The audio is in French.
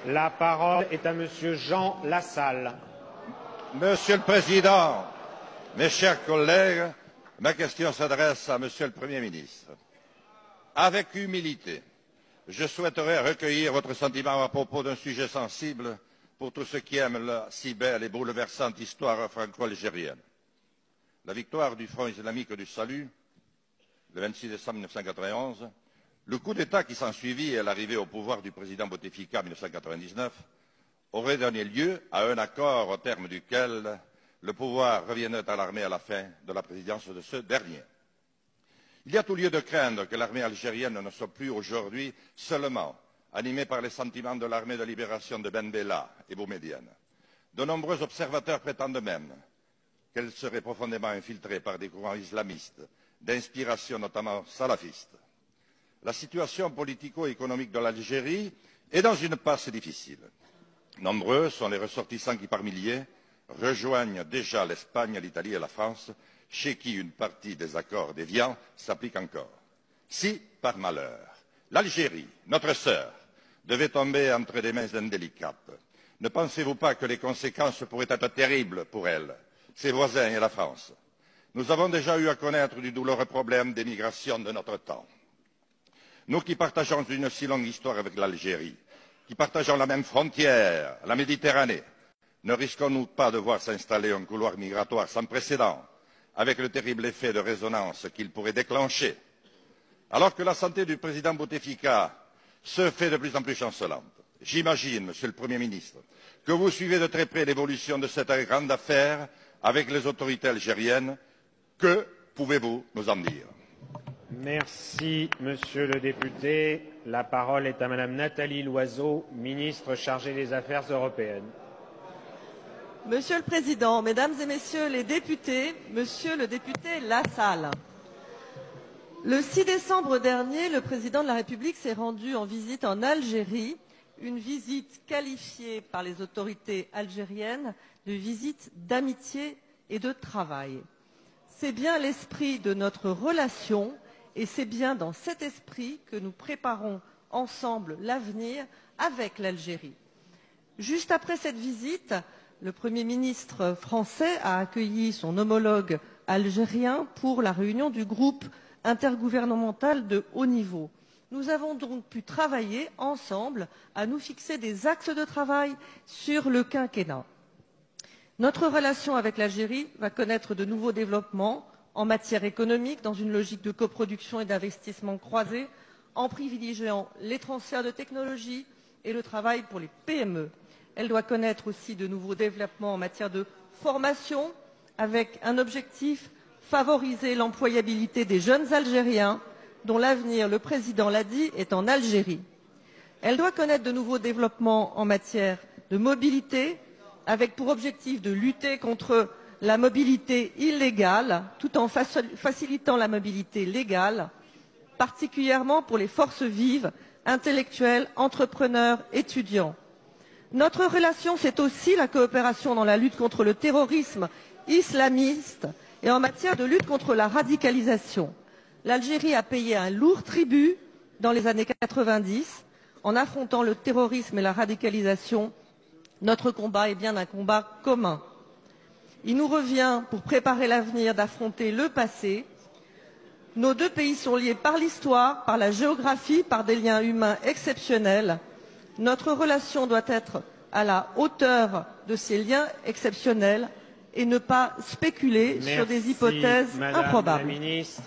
La parole est à Monsieur Jean Lassalle. Monsieur le Président, mes chers collègues, ma question s'adresse à Monsieur le Premier ministre. Avec humilité, je souhaiterais recueillir votre sentiment à propos d'un sujet sensible pour tous ceux qui aiment la si belle et bouleversante histoire franco-algérienne. La victoire du Front islamique du Salut, le 26 décembre 1991, le coup d'État qui s'ensuivit et l'arrivée au pouvoir du président Bouteflika en 1999 aurait donné lieu à un accord au terme duquel le pouvoir reviendrait à l'armée à la fin de la présidence de ce dernier. Il y a tout lieu de craindre que l'armée algérienne ne soit plus aujourd'hui seulement animée par les sentiments de l'armée de libération de Ben Bella et Boumedienne. De nombreux observateurs prétendent même qu'elle serait profondément infiltrée par des courants islamistes, d'inspiration notamment salafiste. La situation politico-économique de l'Algérie est dans une passe difficile. Nombreux sont les ressortissants qui, par milliers, rejoignent déjà l'Espagne, l'Italie et la France, chez qui une partie des accords déviants s'applique encore. Si, par malheur, l'Algérie, notre sœur, devait tomber entre des mains indélicates, ne pensez-vous pas que les conséquences pourraient être terribles pour elle, ses voisins et la France? Nous avons déjà eu à connaître du douloureux problème des migrations de notre temps. Nous qui partageons une si longue histoire avec l'Algérie, qui partageons la même frontière, la Méditerranée, ne risquons-nous pas de voir s'installer un couloir migratoire sans précédent, avec le terrible effet de résonance qu'il pourrait déclencher? Alors que la santé du président Bouteflika se fait de plus en plus chancelante, j'imagine, Monsieur le Premier ministre, que vous suivez de très près l'évolution de cette grande affaire avec les autorités algériennes. Que pouvez-vous nous en dire? Merci, Monsieur le député. La parole est à Madame Nathalie Loiseau, ministre chargée des Affaires européennes. Monsieur le Président, Mesdames et Messieurs les députés, Monsieur le député Lassalle, le 6 décembre dernier, le Président de la République s'est rendu en visite en Algérie, une visite qualifiée par les autorités algériennes de visite d'amitié et de travail. C'est bien l'esprit de notre relation et c'est bien dans cet esprit que nous préparons ensemble l'avenir avec l'Algérie. Juste après cette visite, le Premier ministre français a accueilli son homologue algérien pour la réunion du groupe intergouvernemental de haut niveau. Nous avons donc pu travailler ensemble à nous fixer des axes de travail sur le quinquennat. Notre relation avec l'Algérie va connaître de nouveaux développements en matière économique dans une logique de coproduction et d'investissement croisés, en privilégiant les transferts de technologies et le travail pour les PME. Elle doit connaître aussi de nouveaux développements en matière de formation, avec un objectif, favoriser l'employabilité des jeunes Algériens, dont l'avenir, le Président l'a dit, est en Algérie. Elle doit connaître de nouveaux développements en matière de mobilité, avec pour objectif de lutter contre la mobilité illégale, tout en facilitant la mobilité légale, particulièrement pour les forces vives, intellectuels, entrepreneurs, étudiants. Notre relation, c'est aussi la coopération dans la lutte contre le terrorisme islamiste et en matière de lutte contre la radicalisation. L'Algérie a payé un lourd tribut dans les années 90 en affrontant le terrorisme et la radicalisation. Notre combat est bien un combat commun. Il nous revient, pour préparer l'avenir, d'affronter le passé. Nos deux pays sont liés par l'histoire, par la géographie, par des liens humains exceptionnels. Notre relation doit être à la hauteur de ces liens exceptionnels et ne pas spéculer sur des hypothèses improbables. Madame la ministre.